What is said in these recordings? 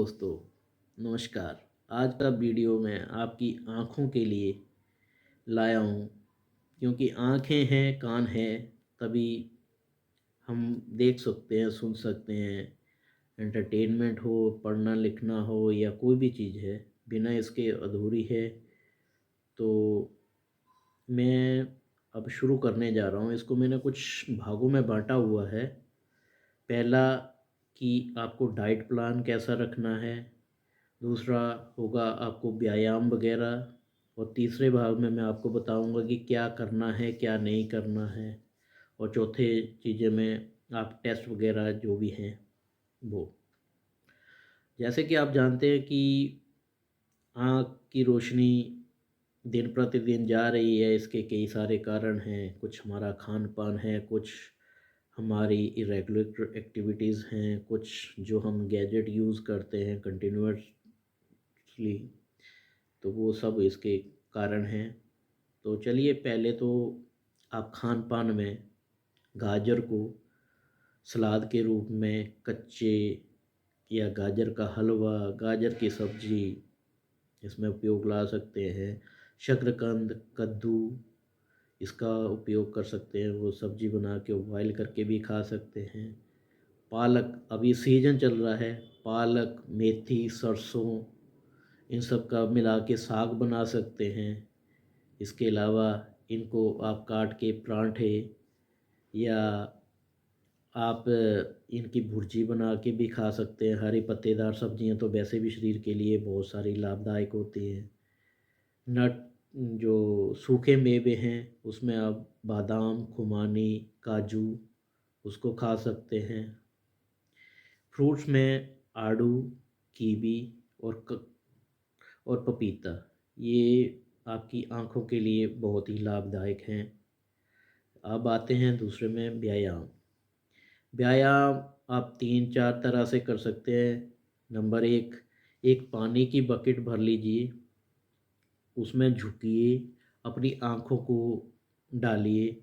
दोस्तों, नमस्कार। आज का वीडियो मैं आपकी आँखों के लिए लाया हूँ, क्योंकि आँखें हैं, कान हैं, तभी हम देख सकते हैं, सुन सकते हैं। एंटरटेनमेंट हो, पढ़ना लिखना हो या कोई भी चीज़ है, बिना इसके अधूरी है। तो मैं अब शुरू करने जा रहा हूँ। इसको मैंने कुछ भागों में बाँटा हुआ है। पहला कि आपको डाइट प्लान कैसा रखना है। दूसरा होगा आपको व्यायाम वगैरह, और तीसरे भाग में मैं आपको बताऊंगा कि क्या करना है क्या नहीं करना है। और चौथे चीज़ें में आप टेस्ट वगैरह जो भी हैं वो। जैसे कि आप जानते हैं कि आँख की रोशनी दिन प्रतिदिन जा रही है। इसके कई सारे कारण हैं। कुछ हमारा खान पान है, कुछ हमारी इरेगुलर एक्टिविटीज़ हैं, कुछ जो हम गैजेट यूज़ करते हैं कंटिन्यूसली, तो वो सब इसके कारण हैं। तो चलिए, पहले तो आप खान पान में गाजर को सलाद के रूप में, कच्चे या गाजर का हलवा, गाजर की सब्ज़ी इसमें उपयोग ला सकते हैं। शकरकंद, कद्दू इसका उपयोग कर सकते हैं, वो सब्ज़ी बना के बॉयल करके भी खा सकते हैं। पालक, अभी सीजन चल रहा है, पालक, मेथी, सरसों इन सब का मिला के साग बना सकते हैं। इसके अलावा इनको आप काट के परांठे या आप इनकी भुर्जी बना के भी खा सकते हैं। हरी पत्तेदार सब्जियां तो वैसे भी शरीर के लिए बहुत सारी लाभदायक होती हैं। नट, जो सूखे मेवे हैं, उसमें आप बादाम, खुमानी, काजू उसको खा सकते हैं। फ्रूट्स में आड़ू, कीवी और पपीता, ये आपकी आँखों के लिए बहुत ही लाभदायक हैं। अब आते हैं दूसरे में व्यायाम। व्यायाम आप 3-4 तरह से कर सकते हैं। नंबर एक, एक पानी की बकेट भर लीजिए, उसमें झुकिए, अपनी आँखों को डालिए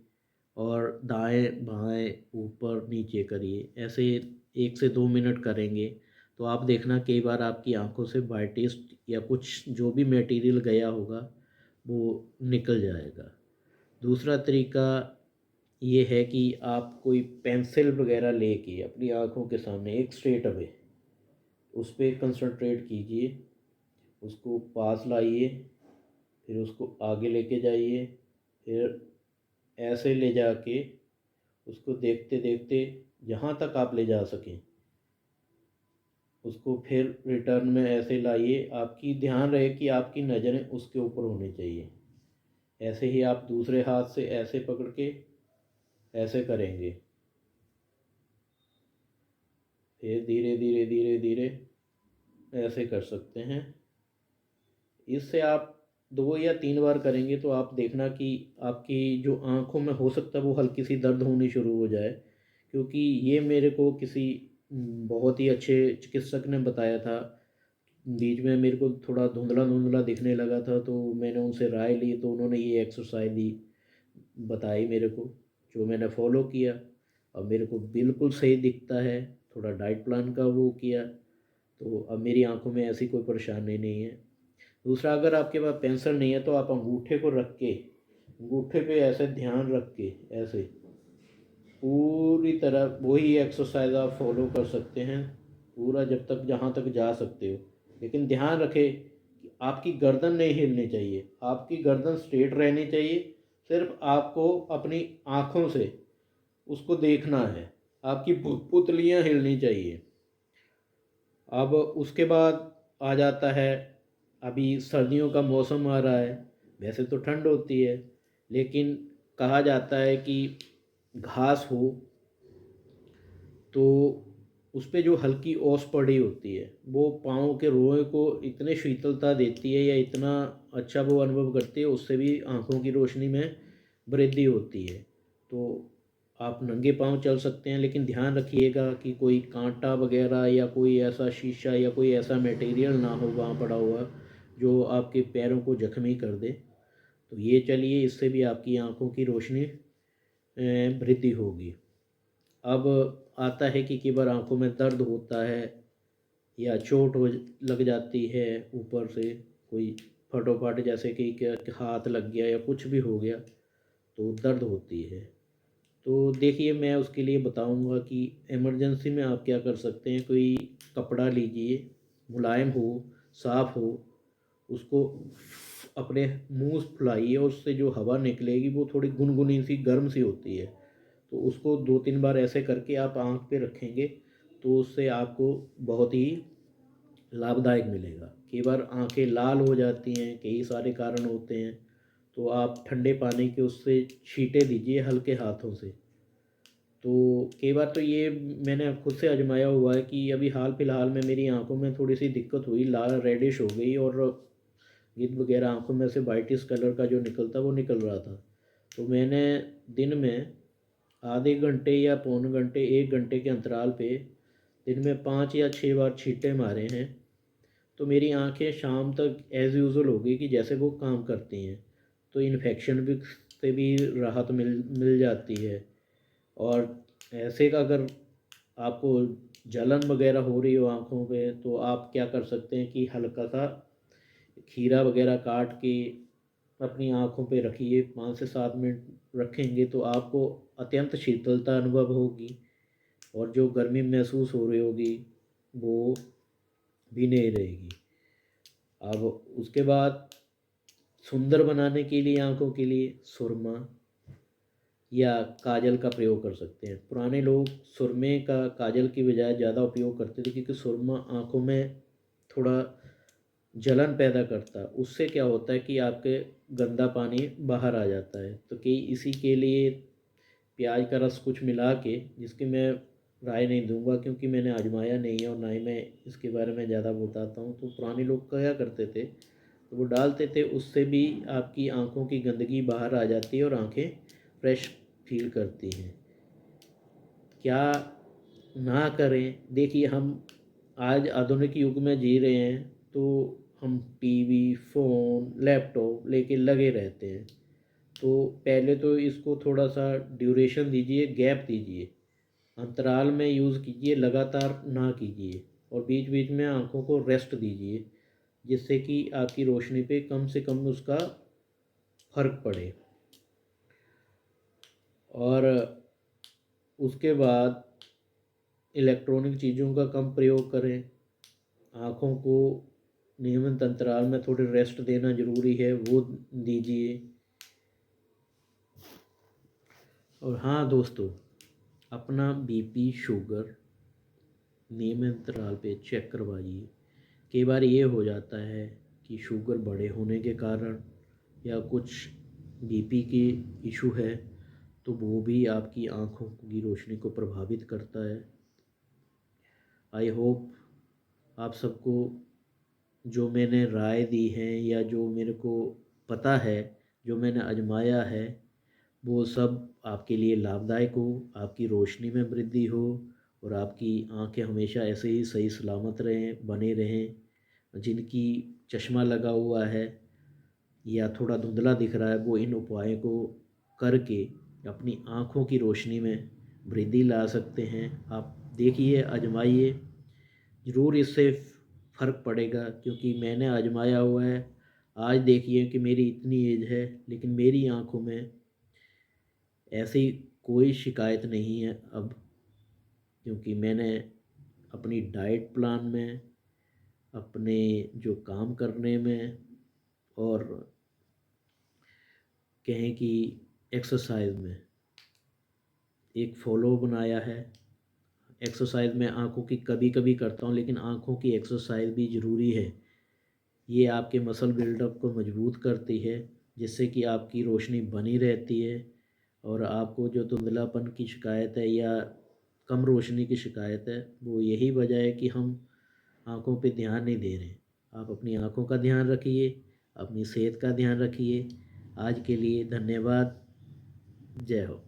और दाएं बाएं ऊपर नीचे करिए। ऐसे 1 से 2 मिनट करेंगे तो आप देखना कई बार आपकी आंखों से वाइटिस या कुछ जो भी मटेरियल गया होगा वो निकल जाएगा। दूसरा तरीका ये है कि आप कोई पेंसिल वगैरह लेके अपनी आंखों के सामने एक स्ट्रेट अवे उस पर कंसंट्रेट कीजिए, उसको पास लाइए, फिर उसको आगे लेके जाइए, फिर ऐसे ले जाके उसको देखते देखते जहाँ तक आप ले जा सकें उसको फिर रिटर्न में ऐसे लाइए। आपकी ध्यान रहे कि आपकी नज़रें उसके ऊपर होनी चाहिए। ऐसे ही आप दूसरे हाथ से ऐसे पकड़ के ऐसे करेंगे, फिर धीरे धीरे धीरे धीरे ऐसे कर सकते हैं। इससे आप 2 या 3 बार करेंगे तो आप देखना कि आपकी जो आँखों में हो सकता है वो हल्की सी दर्द होनी शुरू हो जाए। क्योंकि ये मेरे को किसी बहुत ही अच्छे चिकित्सक ने बताया था। बीच में मेरे को थोड़ा धुंधला धुंधला दिखने लगा था, तो मैंने उनसे राय ली, तो उन्होंने ये एक्सरसाइज दी, बताई मेरे को, जो मैंने फॉलो किया। अब मेरे को बिल्कुल सही दिखता है। थोड़ा डाइट प्लान का वो किया, तो अब मेरी आंखों में ऐसी कोई परेशानी नहीं है। दूसरा, अगर आपके पास पेंसिल नहीं है तो आप अंगूठे को रख के, अंगूठे पे ऐसे ध्यान रख के ऐसे पूरी तरह वही एक्सरसाइज आप फॉलो कर सकते हैं पूरा, जब तक जहाँ तक जा सकते हो। लेकिन ध्यान रखें कि आपकी गर्दन नहीं हिलनी चाहिए, आपकी गर्दन स्ट्रेट रहनी चाहिए। सिर्फ आपको अपनी आँखों से उसको देखना है, आपकी पुतलियाँ हिलनी चाहिए। अब उसके बाद आ जाता है, अभी सर्दियों का मौसम आ रहा है, वैसे तो ठंड होती है, लेकिन कहा जाता है कि घास हो तो उस पे जो हल्की ओस पड़ी होती है वो पाँव के रोए को इतने शीतलता देती है या इतना अच्छा वो अनुभव करती है, उससे भी आँखों की रोशनी में वृद्धि होती है। तो आप नंगे पाँव चल सकते हैं, लेकिन ध्यान रखिएगा कि कोई कांटा वगैरह या कोई ऐसा शीशा या कोई ऐसा मटेरियल ना हो वहाँ पड़ा हुआ जो आपके पैरों को जख्मी कर दे। तो ये चलिए, इससे भी आपकी आँखों की रोशनी वृद्धि होगी। अब आता है कि कई बार आँखों में दर्द होता है, या चोट हो लग जाती है ऊपर से, कोई फटोफट जैसे कि हाथ लग गया या कुछ भी हो गया तो दर्द होती है। तो देखिए मैं उसके लिए बताऊंगा कि इमरजेंसी में आप क्या कर सकते हैं। कोई कपड़ा लीजिए, मुलायम हो, साफ़ हो, उसको अपने मुंह से फुलाइए और उससे जो हवा निकलेगी वो थोड़ी गुनगुनी सी गर्म सी होती है। तो उसको 2-3 बार ऐसे करके आप आँख पे रखेंगे तो उससे आपको बहुत ही लाभदायक मिलेगा। कई बार आँखें लाल हो जाती हैं, कई सारे कारण होते हैं, तो आप ठंडे पानी के उससे छींटे दीजिए हल्के हाथों से। तो कई बार तो ये मैंने खुद से आजमाया हुआ है कि अभी हाल फिलहाल में मेरी आंखों में थोड़ी सी दिक्कत हुई, लाल रेडिश हो गई और गिद्ध वगैरह आंखों में से वाइटिस कलर का जो निकलता वो निकल रहा था। तो मैंने दिन में आधे घंटे या पौन घंटे 1 घंटे के अंतराल पे दिन में 5 या 6 बार छींटे मारे हैं। तो मेरी आंखें शाम तक एज़ यूज़ुअल हो गई कि जैसे वो काम करती हैं। तो इन्फेक्शन भी से भी राहत मिल मिल जाती है। और ऐसे का अगर आपको जलन वगैरह हो रही हो आँखों पे तो आप क्या कर सकते हैं कि हल्का सा खीरा वगैरह काट के अपनी आँखों पे रखिए। 5 से 7 मिनट रखेंगे तो आपको अत्यंत शीतलता अनुभव होगी और जो गर्मी महसूस हो रही होगी वो भी नहीं रहेगी। अब उसके बाद सुंदर बनाने के लिए आँखों के लिए सुरमा या काजल का प्रयोग कर सकते हैं। पुराने लोग सुरमे का काजल की बजाय ज़्यादा उपयोग करते थे क्योंकि सुरमा आँखों में थोड़ा जलन पैदा करता है। उससे क्या होता है कि आपके गंदा पानी बाहर आ जाता है। तो कि इसी के लिए प्याज का रस कुछ मिला के, जिसकी मैं राय नहीं दूंगा क्योंकि मैंने आजमाया नहीं है और ना ही मैं इसके बारे में ज़्यादा बताता हूँ। तो पुराने लोग क्या करते थे, तो वो डालते थे, उससे भी आपकी आँखों की गंदगी बाहर आ जाती है और आँखें फ्रेश फील करती हैं। क्या ना करें। देखिए हम आज आधुनिक युग में जी रहे हैं तो हम टीवी, फ़ोन, लैपटॉप लेके लगे रहते हैं। तो पहले तो इसको थोड़ा सा ड्यूरेशन दीजिए, गैप दीजिए, अंतराल में यूज़ कीजिए, लगातार ना कीजिए और बीच बीच में आँखों को रेस्ट दीजिए, जिससे कि आपकी रोशनी पे कम से कम उसका फ़र्क पड़े। और उसके बाद इलेक्ट्रॉनिक चीज़ों का कम प्रयोग करें। आँखों को नियमित अंतराल में थोड़ी रेस्ट देना ज़रूरी है, वो दीजिए। और हाँ दोस्तों, अपना बीपी, शुगर नियमित अंतराल पे चेक करवाइए। कई बार ये हो जाता है कि शुगर बड़े होने के कारण या कुछ बीपी की इशू है तो वो भी आपकी आँखों की रोशनी को प्रभावित करता है। आई होप आप सबको जो मैंने राय दी है या जो मेरे को पता है, जो मैंने आजमाया है, वो सब आपके लिए लाभदायक हो, आपकी रोशनी में वृद्धि हो और आपकी आंखें हमेशा ऐसे ही सही सलामत रहें, बने रहें। जिनकी चश्मा लगा हुआ है या थोड़ा धुंधला दिख रहा है वो इन उपायों को करके अपनी आँखों की रोशनी में वृद्धि ला सकते हैं। आप देखिए, आजमाइए, ज़रूर इससे फ़र्क पड़ेगा क्योंकि मैंने आजमाया हुआ है। आज देखिए कि मेरी इतनी एज है लेकिन मेरी आँखों में ऐसी कोई शिकायत नहीं है अब, क्योंकि मैंने अपनी डाइट प्लान में, अपने जो काम करने में और कहें कि एक्सरसाइज में एक फ़ॉलो बनाया है। एक्सरसाइज मैं आँखों की कभी कभी करता हूँ लेकिन आँखों की एक्सरसाइज भी ज़रूरी है। ये आपके मसल बिल्डअप को मजबूत करती है जिससे कि आपकी रोशनी बनी रहती है और आपको जो धुंधलापन की शिकायत है या कम रोशनी की शिकायत है वो यही वजह है कि हम आँखों पे ध्यान नहीं दे रहे हैं। आप अपनी आँखों का ध्यान रखिए, अपनी सेहत का ध्यान रखिए। आज के लिए धन्यवाद। जय हो।